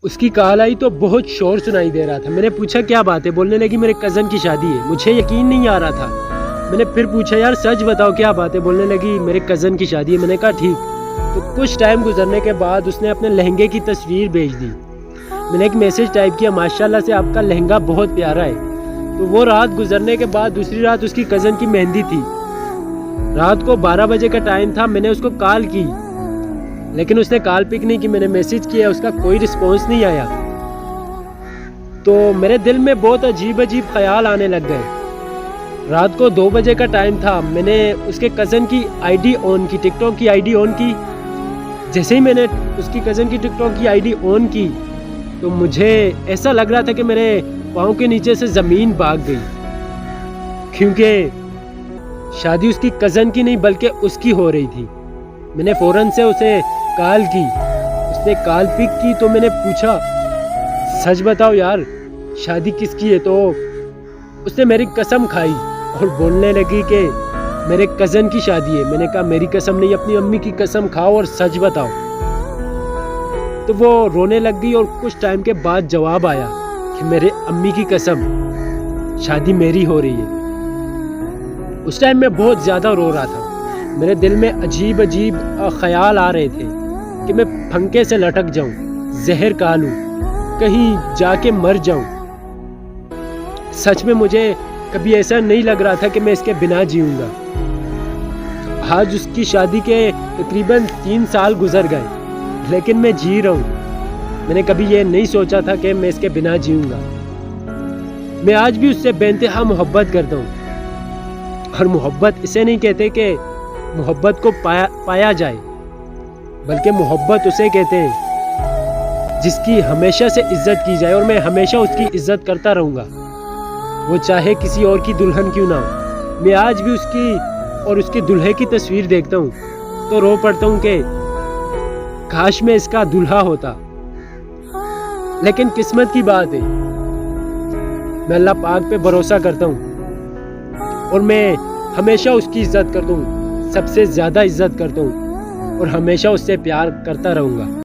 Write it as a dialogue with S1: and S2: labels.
S1: اس کی کال آئی تو بہت شور سنائی دے رہا تھا. میں نے پوچھا کیا بات ہے؟ بولنے لگی میرے کزن کی شادی ہے. مجھے یقین نہیں آ رہا تھا. میں نے پھر پوچھا یار سچ بتاؤ کیا بات ہے؟ بولنے لگی میرے کزن کی شادی ہے. میں نے کہا ٹھیک. تو کچھ ٹائم گزرنے کے بعد اس نے اپنے لہنگے کی تصویر بھیج دی. میں نے ایک میسیج ٹائپ کیا ماشاءاللہ سے آپ کا لہنگا بہت پیارا ہے. تو وہ رات گزرنے کے بعد دوسری رات اس کی کزن کی مہندی تھی. رات کو 12 بجے کا ٹائم تھا. میں نے اس کو کال کی لیکن اس نے کال پک نہیں کی. میں نے میسیج کیا اس کا کوئی رسپانس نہیں آیا. تو میرے دل میں بہت عجیب خیال آنے لگ گئے. رات کو 2 بجے کا ٹائم تھا. میں نے اس کے کزن کی آئی ڈی آن کی, ٹک ٹاک کی آئی ڈی آن کی. جیسے ہی میں نے اس کی کزن کی ٹک ٹاک کی آئی ڈی آن کی تو مجھے ایسا لگ رہا تھا کہ میرے پاؤں کے نیچے سے زمین بھاگ گئی, کیونکہ شادی اس کی کزن کی نہیں بلکہ اس کی ہو رہی تھی. میں نے فوراً سے اسے کال کی. اس نے کال پک کی تو میں نے پوچھا سچ بتاؤ یار شادی کس کی ہے؟ تو اس نے میری قسم کھائی اور بولنے لگی کہ میرے کزن کی شادی ہے. میں نے کہا میری قسم نہیں, اپنی امی کی قسم کھاؤ اور سچ بتاؤ. تو وہ رونے لگ گئی اور کچھ ٹائم کے بعد جواب آیا کہ میرے امی کی قسم شادی میری ہو رہی ہے. اس ٹائم میں بہت زیادہ رو رہا تھا. میرے دل میں عجیب خیال آ رہے تھے کہ میں پھنکے سے لٹک جاؤں, زہر کھا لوں, کہیں جا کے مر جاؤں. سچ میں مجھے کبھی ایسا نہیں لگ رہا تھا کہ میں اس کے بنا جیوں گا. آج اس کی شادی کے تقریباً 3 سال گزر گئے لیکن میں جی رہا ہوں. میں نے کبھی یہ نہیں سوچا تھا کہ میں اس کے بنا جیوں گا. میں آج بھی اس سے بے انتہا محبت کرتا ہوں. اور محبت اسے نہیں کہتے کہ محبت کو پایا جائے, بلکہ محبت اسے کہتے ہیں جس کی ہمیشہ سے عزت کی جائے. اور میں ہمیشہ اس کی عزت کرتا رہوں گا, وہ چاہے کسی اور کی دلہن کیوں نہ ہو. میں آج بھی اس کی اور اس کے دلہے کی تصویر دیکھتا ہوں تو رو پڑتا ہوں کہ کاش میں اس کا دلہا ہوتا. لیکن قسمت کی بات ہے, میں اللہ پاک پہ بھروسہ کرتا ہوں اور میں ہمیشہ اس کی عزت کرتا ہوں, سب سے زیادہ عزت کرتا ہوں اور ہمیشہ اس سے پیار کرتا رہوں گا.